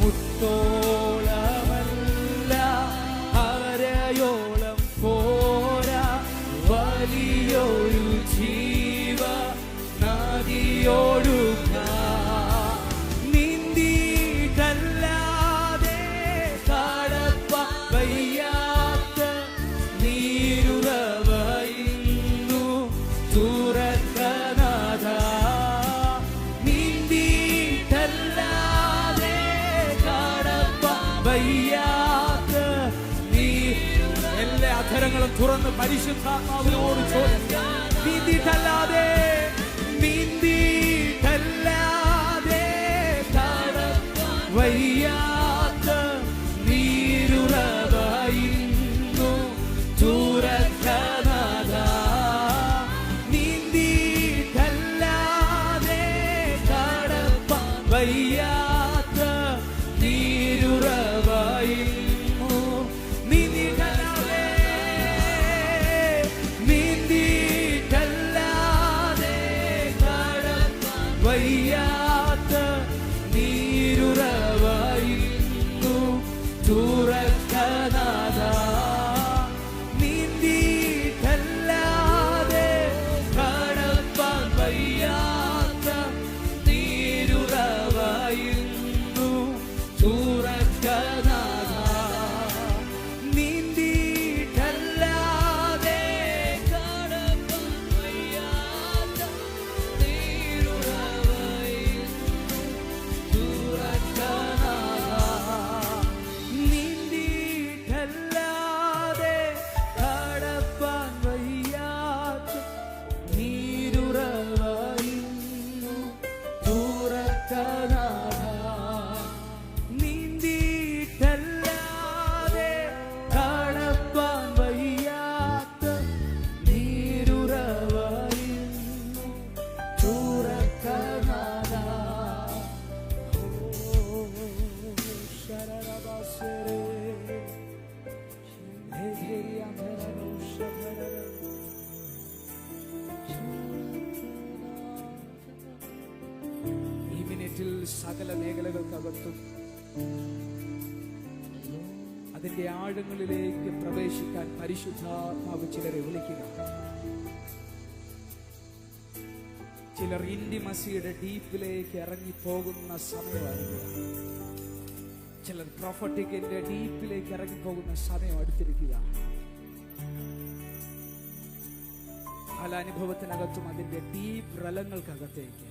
മുട്ടോളമല്ല അരയോളം പോരാ വലിയൊരു ജീവ നദിയോടുക നീന്തിയിട്ടല്ലാതെ കടപ്പാൻ വയ്യാത്ത നീരുറവ ഇന്നു തുറക്കനാഥ നീന്തിയിട്ടല്ലാതെ കടപ്പാൻ വയ്യാത്ത എല്ലാ അധരങ്ങളും തുറന്ന് പരിശുദ്ധാത്മാവിനോട് ചോദിക്കാം. നീന്തിയിട്ടല്ലാതെ കടപ്പാൻ വയ്യാത്ത നീരുറവ ഇന്നു തുറക്കനാഥ നീന്തിയിട്ടല്ലാതെ കടപ്പാൻ വയ്യാത്ത നീരുറവ ഇന്നു നീന്തിയിട്ടല്ലാതെ കടപ്പാൻ വയ്യാത്ത നീരുറവ ഇന്നു തുറക്കനാഥ നീന്തിയിട്ടല്ലാതെ കടപ്പാൻ വയ്യാത്ത നീരുറവ ഇന്നു തുറക്കനാഥ നീന്തിയിട്ടല്ലാതെ കടപ്പാൻ വയ്യാത്ത നീരുറവ നീന്തിയിട്ടല്ലാതെ കടപ്പാൻ വയ്യാത്ത നീരുറവ ഇന്നു തുറക്കനാഥ നീന്തിയിട്ടല്ലാതെ കടപ്പാൻ വയ്യാത്ത നീരുറവ ഇന്നു തുറക്കനാഥ ഈ മിനിറ്റിൽ സകല മേഖലകൾക്കകത്തും അതിന്റെ ആഴങ്ങളിലേക്ക് പ്രവേശിക്കാൻ പരിശുദ്ധാത്മാവ് ചിലരെ വിളിക്കുക. ചിലർ ഇന്റിമസിയുടെ ഡീപ്പിലേക്ക് ഇറങ്ങിപ്പോകുന്ന സമയമായിരിക്കുക. ചിലർ പ്രൊഫറ്റിക്കിന്റെ ഡീപ്പിലേക്ക് ഇറങ്ങിപ്പോകുന്ന സമയം അടുത്തിരിക്കുക. പല അനുഭവത്തിനകത്തും അതിന്റെ deep റലങ്ങൾക്കകത്തേക്ക്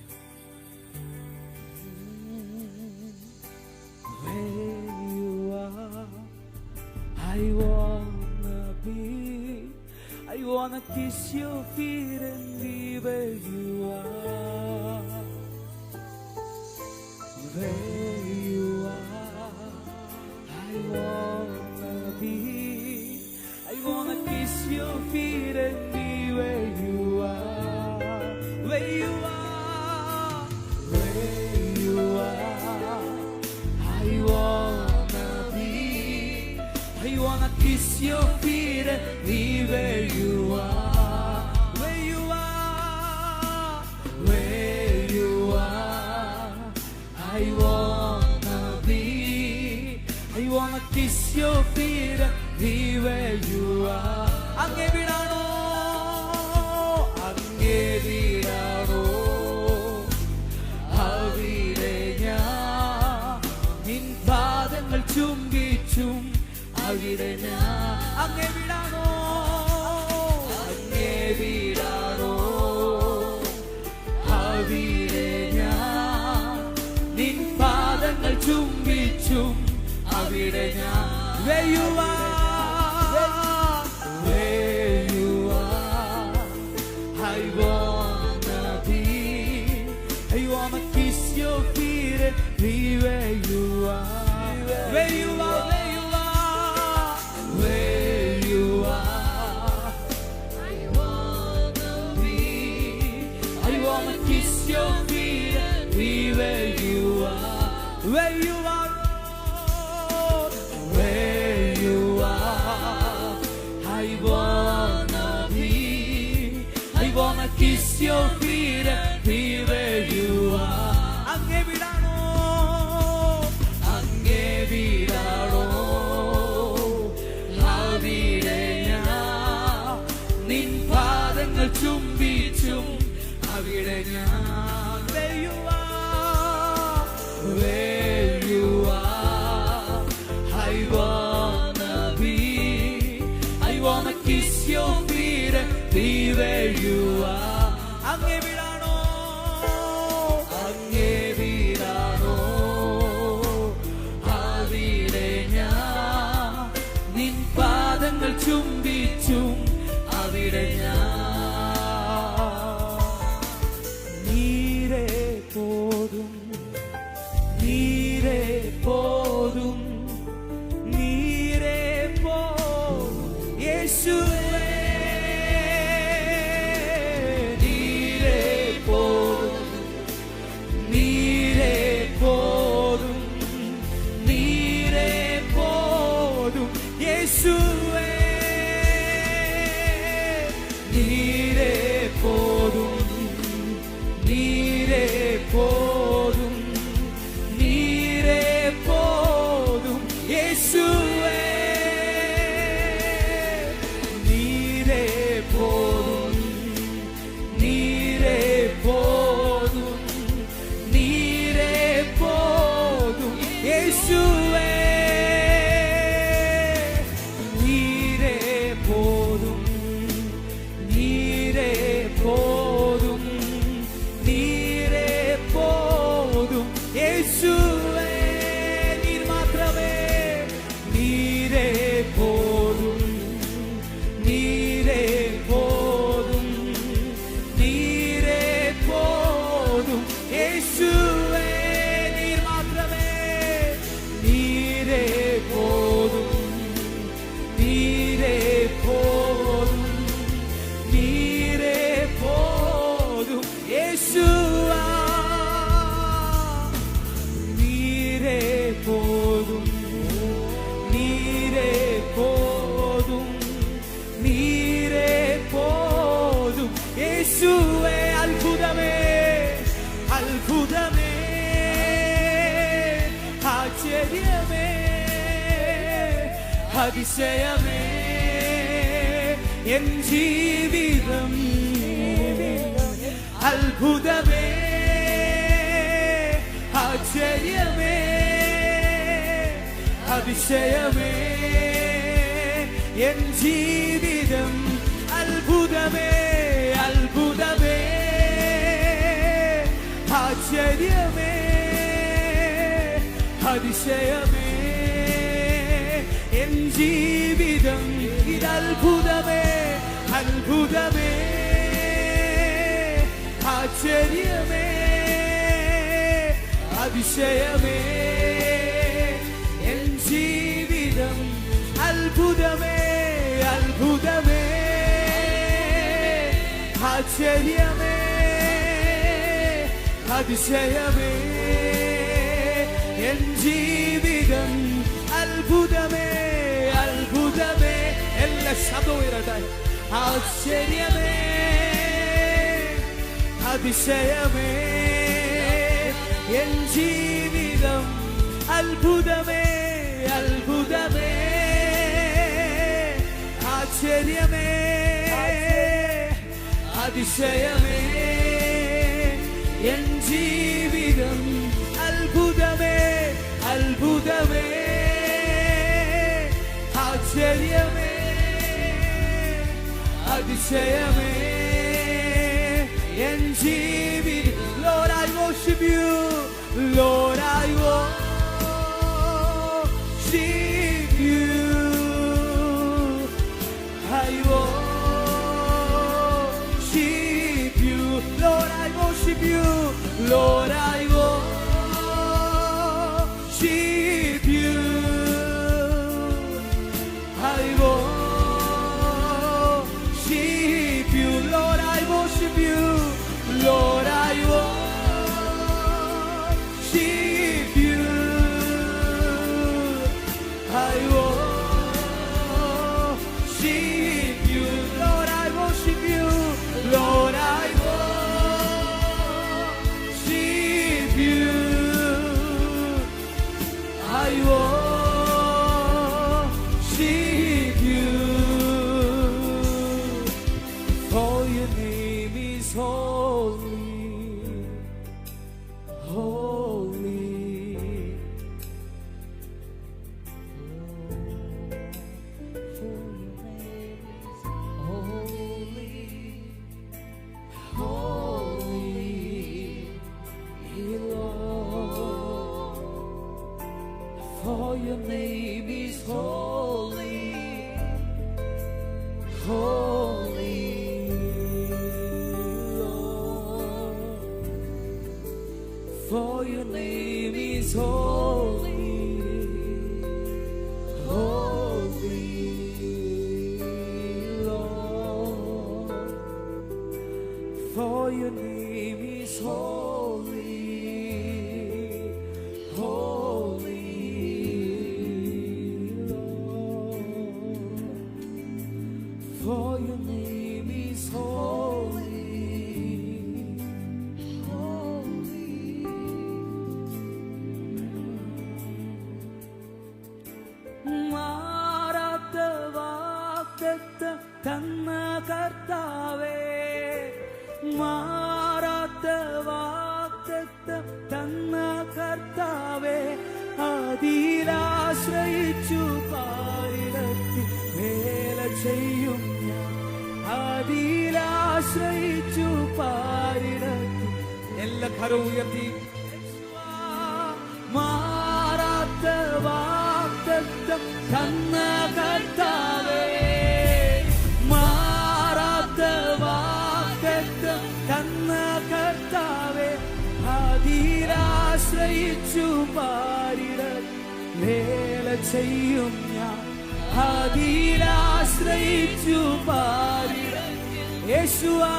I wanna kiss your feet and be where you are. Where you are, I wanna kiss your feet and be where you are. Where you are, where you are, I wanna kiss your feet and be where you are. Where you are, where you are, I wanna kiss your feet and be where you are. അങ്ങേ വിടാണോ അവിടെ ഞാൻ നിൻ പാദങ്ങൾ ചുംബിച്ചും അവിടെ ഞാൻ അങ്ങേ വിടാണോ അവിടെ ഞാൻ നിൻ പാദങ്ങൾ ചുംബിച്ചും അവിടെ ഞാൻ where you are, I wanna kiss your feet and be where you are. Where you are, where you are, I wanna kiss your feet and be where you are. Where you are, Lord, where you are, I wanna kiss your feet and be where you are. അങ്ങേ വിടാണോ நீரே போதும், நீரே போதும் இயேசுவே, நீரே போதும், நீரே போதும், நீரே போதும் இயேசுவே, நீரே போதும், நீரே போதும், நீரே போதும் இயேசுவே, நீரே போதும், நீரே போதும், நீரே போதும் இயேசுவே, நீரே போதும், நீரே போதும், நீரே போதும் இயேசுவே, நீர் மாத்திரமே, நீரே போதும், நீரே போதும், நீரே போதும் இயேசுவே, நீர் மாத்திரமே, நீரே போதும், நீரே போதும், நீரே போதும் இயேசுவா, நீரே போதும், நீரே போதும், நீரே போதும் இயேசுவே, அற்புதமே, அற்புதமே, ஆச்சரியமே, அதிசயமே, என் ஜீவிதம் அற்புதமே, ஆச்சரியமே, அதிசயமே, என் ஜீவிதம் அற்புதமே, அற்புதமே, ஆச்சரியமே, அதிசயமே, என் ஜீவிதம் இது அற்புதமே, அற்புதமே, ஆச்சரியமே, அதிசயமே, என் ஜீவிதம் அற்புதமே, அற்புதமே, ஆச்சரியமே, அதிசயமே, என் ஜீவிதம் அற்புதமே, அற்புதமே, എല്ലാ ശബ്ദവും ഇരട്ടായി, ആശ്ചര്യമേ, അതിശയമേ, എൻ ജീവിതം അത്ഭുതമേ, അത്ഭുതമേ, ആശ്ചര്യമേ, അതിശയമേ, എൻ ജീവിതം അത്ഭുതമേ, അത്ഭുതമേ, ആശ്ചര്യമേ, അതിശയമേ, എൻ ജീവിതം. Lord, I worship you. Lord, I worship you. I worship you. Lord, I worship you. Lord, I worship you. I worship you. Lord, I worship you. Lord, I worship you. I worship you. Lord, I worship you. Lord, I worship you. I worship you. For your name is holy, holy. For your name is holy, holy, Lord. For your name is holy, holy, Lord. For your name is holy. അതിലാശ്രയിച്ചു പാരിടത്തിൽ വേല ചെയ്യും ഞാൻ. അതിലാശ്രയിച്ചു പാരിടത്തിൽ എല്ലാ കരവും ഉയർത്തി മാറാത്ത വാഗ്ദത്തം തന്ന കർത്താവേ, മാറാത്ത വാഗ്ദത്തം തന്ന കർത്താവേ, അതിലാശ്രയിച്ചു പാരിടത്തിൽ വേല ചെയ്യും ഞാൻ. അതിലാശ്രയിച്ചു പാരിടത്തിൽ യേശുവാ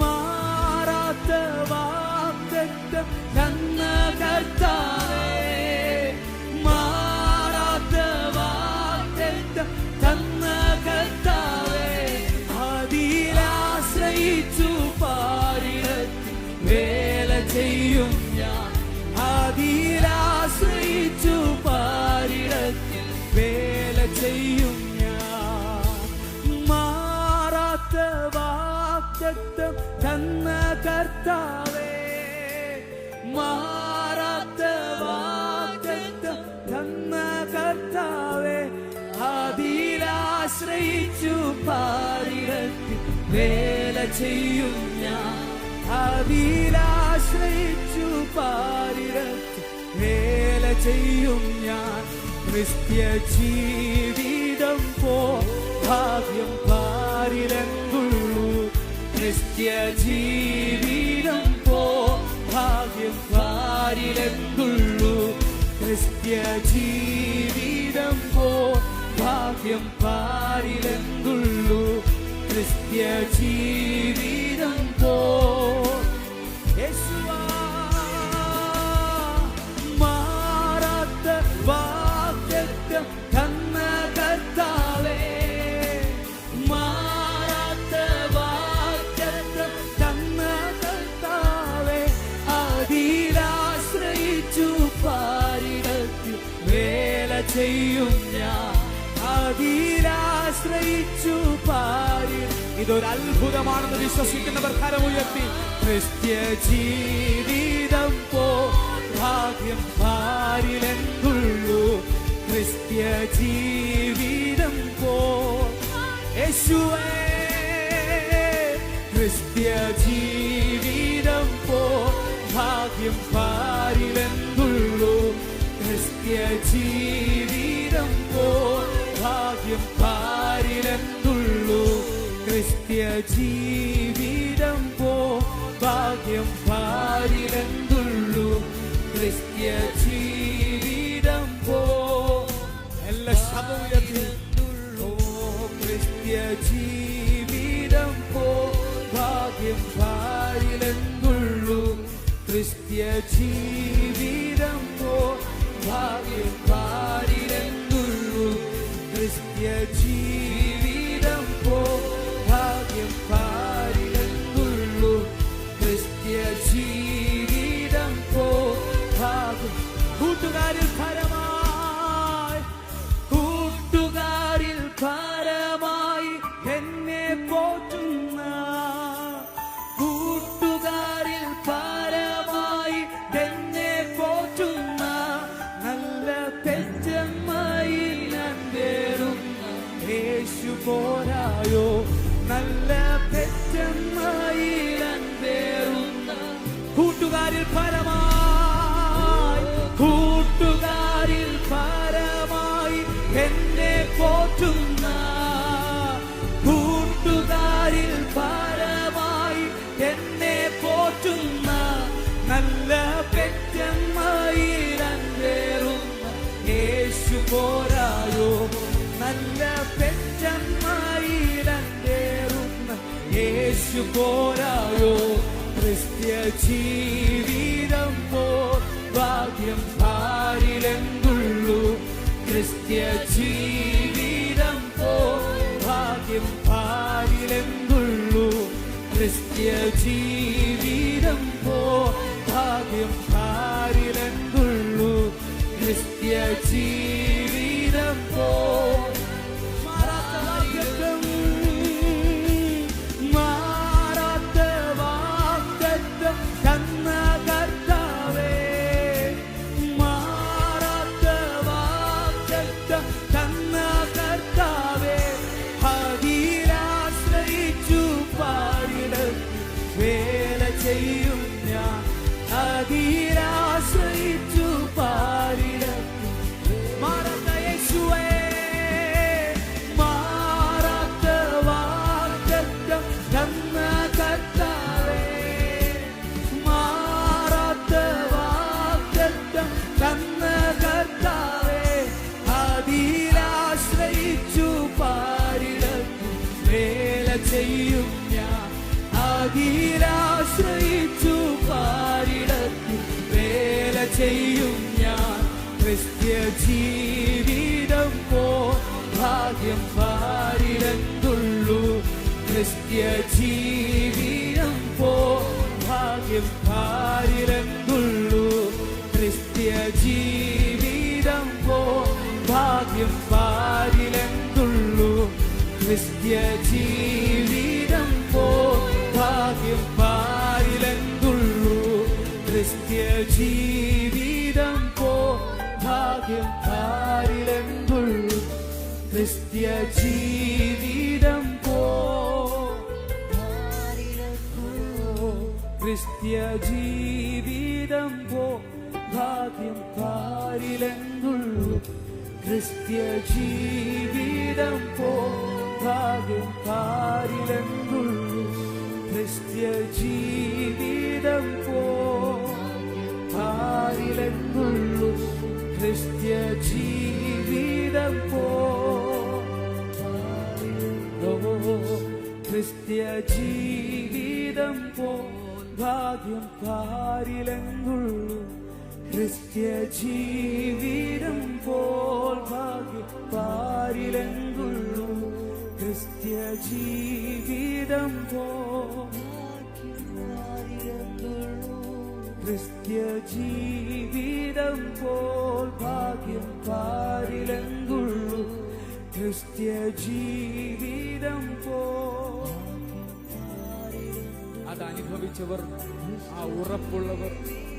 മാറാത്ത വാഗ്ദത്തം തന്ന കർത്താവേ, മാറാത്ത വാഗ്ദത്തം തന്ന കർത്താവേ, അതിലാശ്രയിച്ചു പാരിടത്തിൽ വേല ചെയ്യും ഞാൻ. അതിലാശ്രയിച്ചു പാരിടത്തിൽ വേല ചെയ്യും ഞാൻ. മാറാത്ത വാഗ്ദത്തം തന്ന കർത്താവേ, മാറാത്ത വാഗ്ദത്തം തന്ന കർത്താവേ, അതിലാശ്രയിച്ചു പാരിടത്തിൽ വേല ചെയ്യും ഞാൻ. അതിലാശ്രയിച്ചു പാരിടത്തിൽ വേല ചെയ്യും ഞാൻ. ക്രിസ്ത്യ ജീവിതം പോ ഭാഗ്യം പാരിലെങ്കുള്ളൂ. ക്രിസ്ത്യ ജീവിതം പോ ഭാഗ്യം പാരിലെങ്കുള്ളൂ. ക്രിസ്ത്യ ജീവിതം പോ ഭാഗ്യം പാരിലെങ്കുള്ളൂ. ക്രിസ്ത്യ ജീവിതം പോ യേശുവാ മാറാത്ത വാഗ്ദത്തം തന്ന കർത്താവേ, മാറാത്ത വാഗ്ദത്തം തന്ന കർത്താവേ, അതിലാശ്രയിച്ചു പാരിടത്തിൽ വേല ചെയ്യും ഞാൻ. അതിലാശ്രയിച്ചു പാരി ഇതൊരു അത്ഭുതമാണെന്ന് വിശ്വസിക്കുന്നവർ കരമുയർത്തി ക്രിസ്ത്യ ജീവിതം പോ ഭാഗ്യം പാരിലെങ്കുള്ളൂ. ക്രിസ്ത്യ ജീവിതം പോ യേശുവേ, ക്രിസ്ത്യ ജീവിതം പോ ഭാഗ്യം പാരിലെങ്കുള്ളൂ. ക്രിസ്ത്യ ജീവിതം പോ ഭാഗ്യം പാരിലെങ്കുള്ളൂ. ക്രിസ്ത്യ ജീവിതം പോ ഭാഗ്യം പാരിലെങ്കുള്ളൂ. ക്രിസ്ത്യ ജീവിതം പോ എല്ലാ ശബ്ദവും ഉയർത്തി ക്രിസ്ത്യ ജീവിതം പോ ഭാഗ്യം പാരിലെങ്കുള്ളൂ. ക്രിസ്ത്യ ജീവിതം പോ ഭാഗ്യം പാരിലെങ്കുള്ളൂ. ക്രിസ്ത്യ ജീവിതം പോ ഭാഗ്യം പാരിലെങ്കുള്ളൂ. ക്രിസ്ത്യ ജീവിതം പോ ഭാഗ്യം കൂട്ടുകാരിൽ പരമായി, കൂട്ടുകാരിൽ പരമായി എന്നെ പോറ്റുന്ന, കൂട്ടുകാരിൽ പരമായി എന്നെ പോറ്റുന്ന നല്ല പെറ്റമ്മായി ഞാൻ വേറുന്ന യേശു പോരായോ. നല്ല പെറ്റമ്മായി ഞാൻ വേറുന്ന കൂട്ടുകാരിൽ പരമായി, കൂട്ടുകാരിൽ പരമായി എന്നെ പോറ്റുന്ന, കൂട്ടുകാരിൽ പരമായി എന്നെ പോറ്റുന്ന നല്ല പെറ്റമ്മായി ഞാൻ വേറുന്ന യേശു പോരായോ. നല്ല പെറ്റമ്മായി ഞാൻ വേറുന്ന യേശു പോരായോ. ക്രിസ്ത്യ ജീവിതം പോ ഭാഗ്യം പാരിലെങ്കുള്ളൂ. ക്രിസ്ത്യ ജീവിതം പോ ഭാഗ്യം പാരിലെങ്കുള്ളൂ. ക്രിസ്ത്യ ജീവിതം പോ ഭാഗ്യം പാരിലെങ്കുള്ളൂ. ക്രിസ്ത്യ ജീവിതം പോ മാറാത്ത വാഗ്ദത്തം തന്ന കർത്താവേ, ചെയ്യും ഞാൻ. ക്രിസ്ത്യ ജീവിതം പോ ഭാഗ്യം പാരിലെന്തുള്ളൂ. ക്രിസ്ത്യ ജീവിതം പോ ഭാഗ്യം പാരിലെന്തുള്ളൂ. ക്രിസ്ത്യ ജീവിതം പോ ഭാഗ്യം പാരിലെന്തുള്ളൂ. ക്രിസ്ത്യ ജീവിതം പോ ഭാഗ്യം പാരിലെന്തുള്ളൂ. ക്രിസ്ത്യ ജീവിതം പോ ഭാഗ്യം പാരിലെന്തുള്ളൂ. ക്രിസ്ത്യ ജീവിതം പോ ക്രിസ്ത്യ ജീവിതം പോ ഭാഗ്യം പാരിലെന്തുള്ളൂ. ക്രിസ്ത്യ ജീവിതം പോ ഭാഗ്യം പാരിലെന്തുള്ളൂ. ക്രിസ്ത്യ ജീവിതം പോ പാരിലെന്തുള്ളൂ. ക്രിസ്ത്യ ജീവിതം പോ ക്രിസ്ത്യ ജീവിതം പോ ഭാഗ്യം പാരിലെന്തുള്ളൂ. ക്രിസ്ത്യ ജീവിതം പോൽ ഭാഗ്യം പാരിലെന്തുള്ളൂ. ക്രിസ്ത്യ ജീവിതം പോ ക്രിസ്ത്യ ജീവിതം പോൽ ഭാഗ്യം പാരിലെന്തുള്ളൂ. ക്രിസ്ത്യ ജീവിതം പോ. അതനുഭവിച്ചവർ, ആ ഉറപ്പുള്ളവർ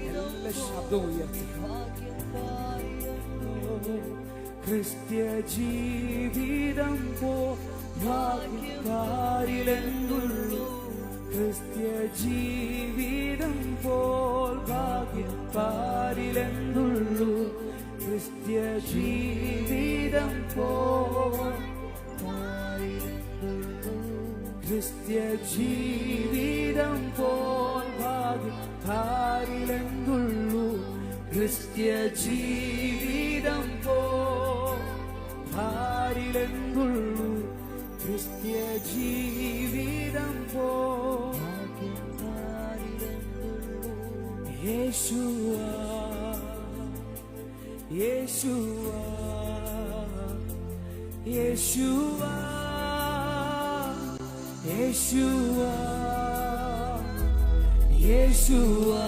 എല്ലാ ശബ്ദവും ഉയർത്തി. ക്രിസ്ത്യ ജീവിതം പോ ഭാഗ്യം പാരിലെന്തുള്ളൂ. ക്രിസ്ത്യ ജീവിതം പോൽ ഭാഗ്യം പാരിലെന്തുള്ളൂ. ക്രിസ്ത്യ ജീവിതം പോ ക്രിസ്ത്യ ജീവിതം പോൽ ഭാഗ്യം പാരിലെന്തുള്ളൂ. ക്രിസ്ത്യ ജീവിതം പോ പാരിലെന്തുള്ളൂ. ക്രിസ്ത്യ ജീവിതം പോ യേശുവാ യേശുവാ യേശുവാ യേശുവാ യേശുവാ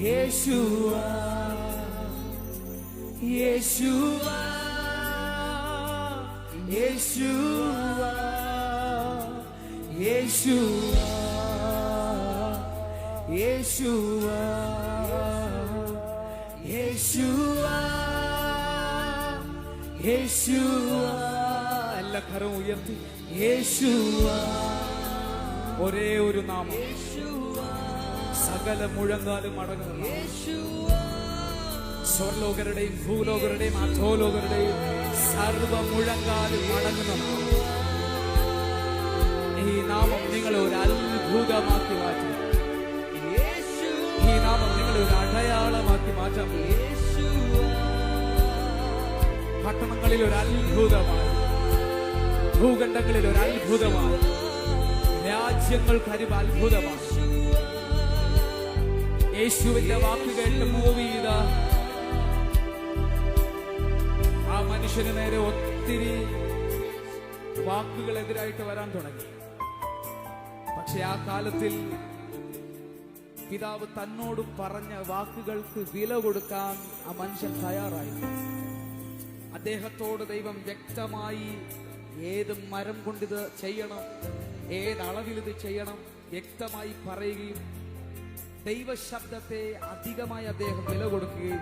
യേശുവാ യേശുവാ യേശുവാ യേശുവാ യേശുവാ യേശുവാ യേശുവാ. എല്ലാ കരവും ഉയർത്തി. യേശുവാ. ഒരേ ഒരു നാമം, സകല മുഴങ്കാലും അടങ്ങുന്ന സ്വർലോകരുടെയും ഭൂലോകരുടെയും അധോലോകരുടെയും സർവ മുഴങ്കാലും അടങ്ങുന്ന ഈ നാമം നിങ്ങളെ ഒരു അത്ഭുതമാക്കി മാറ്റി. ഈ നാമം നിങ്ങളെ ഒരു അടയാളമാക്കി മാറ്റാൻ. പട്ടണങ്ങളിൽ ഒരു അത്ഭുതമാണ്, ഭൂഖണ്ഡങ്ങളിൽ ഒരു അത്ഭുതമാണ്, രാജ്യങ്ങൾക്ക് അരിവ് അത്ഭുതമാണ്. യേശുവിന്റെ വാക്ക് കേട്ട് മൂവ് ചെയ്ത ആ മനുഷ്യന് നേരെ ഒത്തിരി വാക്കുകൾ എതിരായിട്ട് വരാൻ തുടങ്ങി. പക്ഷെ ആ കാലത്തിൽ പിതാവ് തന്നോട് പറഞ്ഞ വാക്കുകൾക്ക് വില കൊടുക്കാൻ ആ മനുഷ്യൻ തയ്യാറായി. അദ്ദേഹത്തോട് ദൈവം വ്യക്തമായി ഏത് മരം കൊണ്ടിത് ചെയ്യണം, ഏതളവിൽ ഇത് ചെയ്യണം വ്യക്തമായി പറയുകയും ദൈവശബ്ദത്തെ അധികമായി അദ്ദേഹം വില കൊടുക്കുകയും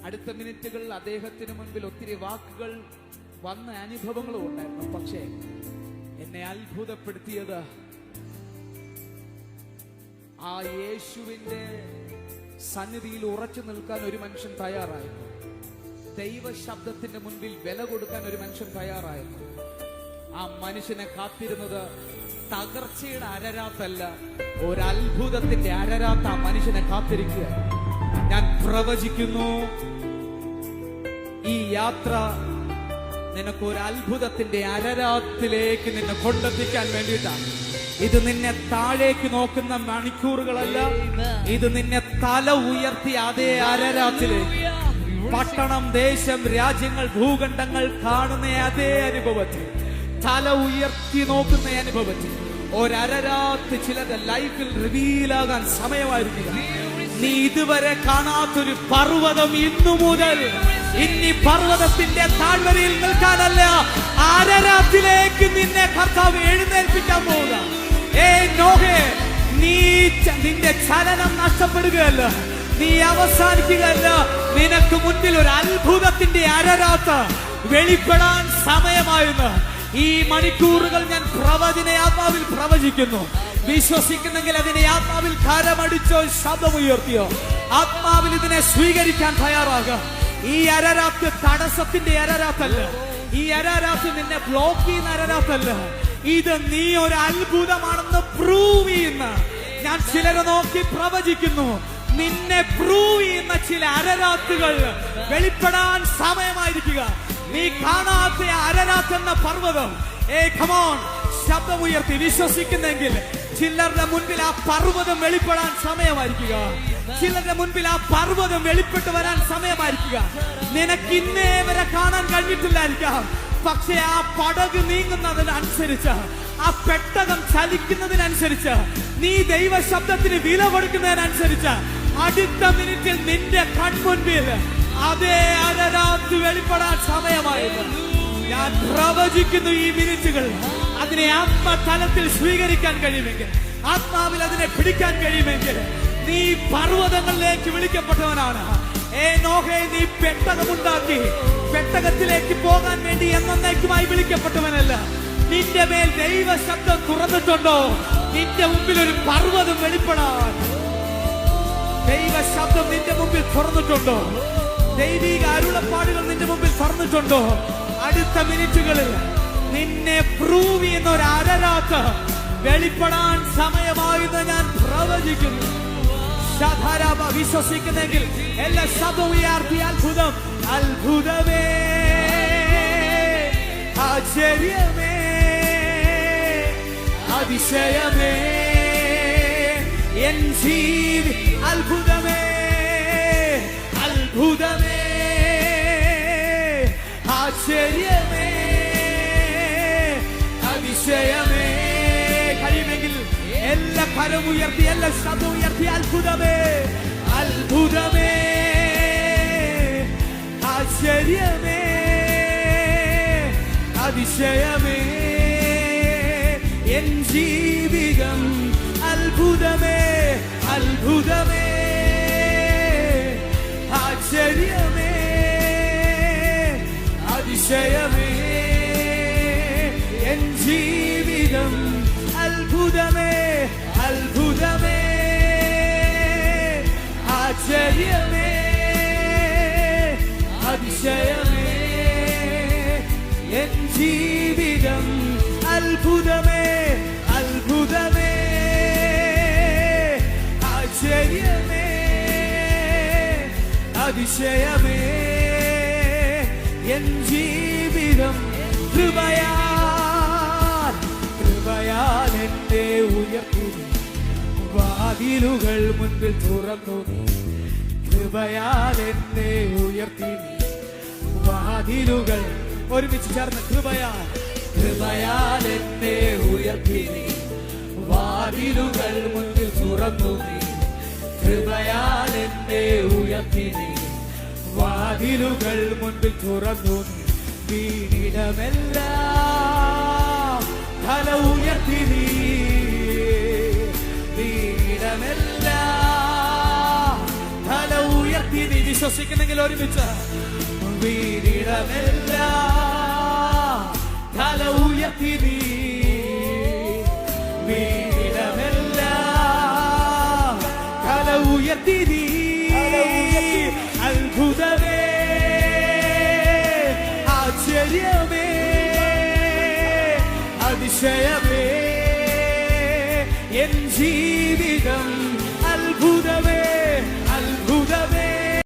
അടുത്ത മിനിറ്റുകളിൽ അദ്ദേഹത്തിന് മുൻപിൽ ഒത്തിരി വാക്കുകൾ വന്ന അനുഭവങ്ങളും ഉണ്ടായിരുന്നു. പക്ഷേ എന്നെ അത്ഭുതപ്പെടുത്തിയത് ആ യേശുവിന്റെ സന്നിധിയിൽ ഉറച്ചു നിൽക്കാൻ ഒരു മനുഷ്യൻ തയ്യാറായിരുന്നു. ദൈവശബ്ദത്തിന്റെ മുൻപിൽ വില കൊടുക്കാൻ ഒരു മനുഷ്യൻ തയ്യാറായിരുന്നു. ആ മനുഷ്യനെ കാത്തിരുന്നത് തകർച്ചയുടെ അരരാത്തല്ല, ഒരത്ഭുതത്തിന്റെ അരരാത്ത ആ മനുഷ്യനെ കാത്തിരിക്കുക. ഞാൻ പ്രവചിക്കുന്നു, ഈ യാത്ര നിനക്ക് ഒരു അത്ഭുതത്തിന്റെ അരരാത്തിലേക്ക് നിന്നെ കൊണ്ടെത്തിക്കാൻ വേണ്ടിയിട്ടാണ്. ഇത് നിന്നെ താഴേക്ക് നോക്കുന്ന മണിക്കൂറുകളല്ല, ഇത് നിന്നെ തല ഉയർത്തിയ അതേ അരരാത്തിലേക്ക്, പട്ടണം, ദേശം, രാജ്യങ്ങൾ, ഭൂഖണ്ഡങ്ങൾ കാണുന്ന അതേ അനുഭവത്തിൽ, തല ഉയർത്തി നോക്കുന്ന അനുഭവത്തിൽ ഒരരാത്ത് ചിലത് ലൈഫിൽ റിവീലാകാൻ സമയമായിരിക്കുക. നീ ഇതുവരെ കാണാത്തൊരു പർവ്വതം ഇന്നു മുതൽ ഇനി പർവ്വതത്തിന്റെ താഴ്വരയിൽ നിൽക്കാനല്ല, അരരാത്തിലേക്ക് നിന്നെ കർത്താവ് എഴുന്നേൽപ്പിക്കാൻ പോവുക. നോഹേ, നിന്റെ ചലനം നഷ്ടപ്പെടുകയല്ല, നീ അവസാനിക്കുകയല്ല. നിനക്ക് മുന്നിൽ ഒരു അത്ഭുതത്തിന്റെ അരരാത്ത് വെളിപ്പെടാൻ സമയമായെന്ന് ഈ മണിക്കൂറുകൾ ഞാൻ ആത്മാവിൽ പ്രവചിക്കുന്നു. വിശ്വസിക്കുന്നെങ്കിൽ അതിനെ ആത്മാവിൽ കരമടിച്ചോ ശബ്ദമുയർത്തിയോ ആത്മാവിൽ ഇതിനെ സ്വീകരിക്കാൻ തയ്യാറാകുക. ഈ അരരാത്ത് തടസ്സത്തിന്റെ അരരാത്തല്ല, ഈ അരരാത്ത് നിന്നെ ബ്ലോക്ക് ചെയ്യുന്ന അരരാത്തല്ല, ഇത് നീ ഒരു അത്ഭുതമാണെന്ന് പ്രൂവ് ചെയ്യുന്ന, ഞാൻ ചിലരെ നോക്കി പ്രവചിക്കുന്നു, നിന്നെ പ്രൂവ് ചെയ്യുന്ന ചില അരരാത്തുകൾ വെളിപ്പെടാൻ സമയമായിരിക്കുക. നീ കാണാത്ത അരരാത്ത് എന്ന പർവ്വതം, കമോൺ, ശബ്ദമുയർത്തി വിശ്വസിക്കുന്നെങ്കിൽ ചിലരുടെ മുൻപിൽ ആ പർവ്വതം വെളിപ്പെടാൻ സമയമായിരിക്കുക. ചിലരുടെ മുൻപിൽ ആ പർവ്വതം വെളിപ്പെട്ട് വരാൻ സമയമായിരിക്കുക. നിനക്ക് ഇന്നേ വരെ കാണാൻ കഴിഞ്ഞിട്ടില്ലായിരിക്കാം, പക്ഷെ ആ പടക് നീങ്ങുന്നതിനനുസരിച്ച്, ആ പെട്ടകം ചലിക്കുന്നതിനനുസരിച്ച്, നീ ദൈവ ശബ്ദത്തിന് വില കൊടുക്കുന്നതിനനുസരിച്ച് അടുത്ത മിനിറ്റിൽ നിന്റെ കൺമുൻപിൽ അതേ അരരാത്ത് വെളിപ്പെടാൻ സമയമായത് ഞാൻ പ്രവചിക്കുന്നു. ഈ മിനിറ്റുകൾ അതിനെ ആത്മതലത്തിൽ സ്വീകരിക്കാൻ കഴിയുമെങ്കിൽ, ആത്മാവിൽ അതിനെ പിടിക്കാൻ കഴിയുമെങ്കിൽ, നീ പർവ്വതങ്ങളിലേക്ക് വിളിക്കപ്പെട്ടവനാണ്. നോഹേ, നീ പെട്ടകമുണ്ടാക്കി പെട്ടകത്തിലേക്ക് പോകാൻ വേണ്ടി എന്നേക്കുമായി വിളിക്കപ്പെട്ടവനല്ല. നിന്റെ മേൽ ദൈവ ശബ്ദം തുറന്നിട്ടുണ്ടോ? നിന്റെ മുമ്പിൽ ഒരു പർവ്വതം വെളിപ്പെടാൻ ദൈവ ശബ്ദം നിന്റെ മുമ്പിൽ തുറന്നിട്ടുണ്ടോ? ദൈവിക അരുളപ്പാടുകൾ നിന്റെ മുമ്പിൽ തുറന്നിട്ടുണ്ടോ? അടുത്ത മിനിറ്റുകളിൽ നിന്നെ പ്രൂവ് ചെയ്യുന്ന ഒരു അരരാത്ത് വെളിപ്പെടാൻ സമയമായെന്ന് ഞാൻ പ്രവചിക്കുന്നു. വിശ്വസിക്കുന്നെങ്കിൽ എല്ലാ ശബ്ദവും ഉയർത്തി അത്ഭുതം, അത്ഭുതമേ, ആശ്ചര്യമേ, അതിശയമേ, എൻ ജീവി, അത്ഭുതമേ, അത്ഭുതമേ, ആശ്ചര്യമേ, അതിശയമേ. കഴിയുമെങ്കിൽ എല്ലാ കരം ഉയർത്തി, എല്ലാ ശബ്ദം ഉയർത്തി, അത്ഭുതമേ, അത്ഭുതമേ, ആശ്ചര്യമേ, അതിശയമേ, എൻ ജീവിതം, അത്ഭുതമേ, അത്ഭുതമേ, ആശ്ചര്യമേ, അതിശയമേ, എൻ ജീവിതം, അത്ഭുതമേ, അത്ഭുതമേ, ആശ്ചര്യമേ, അതിശയമേ, എൻ ജീവിതം, അത്ഭുതമേ, അത്ഭുതമേ, ആശ്ചര്യമേ, അതിശയമേ, എൻ ജീവിതം. കൃപയാൽ എന്നെ ഉയർത്തി, വാതിലുകൾ മുൻപിൽ തുറന്നു. കൃപയാൽ എന്നെ ഉയർത്തി, വാതിലുകൾ ഒരുമിച്ച് ചേർന്ന്, കൃപയാൽ എന്നെ ഉയർത്തി, വാതിലുകൾ മുൻപിൽ തുറന്നു. കൃപയാൽ എന്നെ ഉയർത്തി, വാതിലുകൾ മുൻപിൽ തുറന്നു. വീണിടമെല്ലാം തല ഉയർത്തി, വീണിടമെല്ലാം തല ഉയർത്തി. വിശ്വസിക്കുന്നെങ്കിൽ ഒരുമിച്ച്, വീണിടമെല്ലാം തല ഉയർത്തി, വീണിടമെല്ലാം തല ഉയർത്തി. അത്ഭുതമേ, ആശ്ചര്യമേ, അതിശയമേ, എൻ ജീവിതം,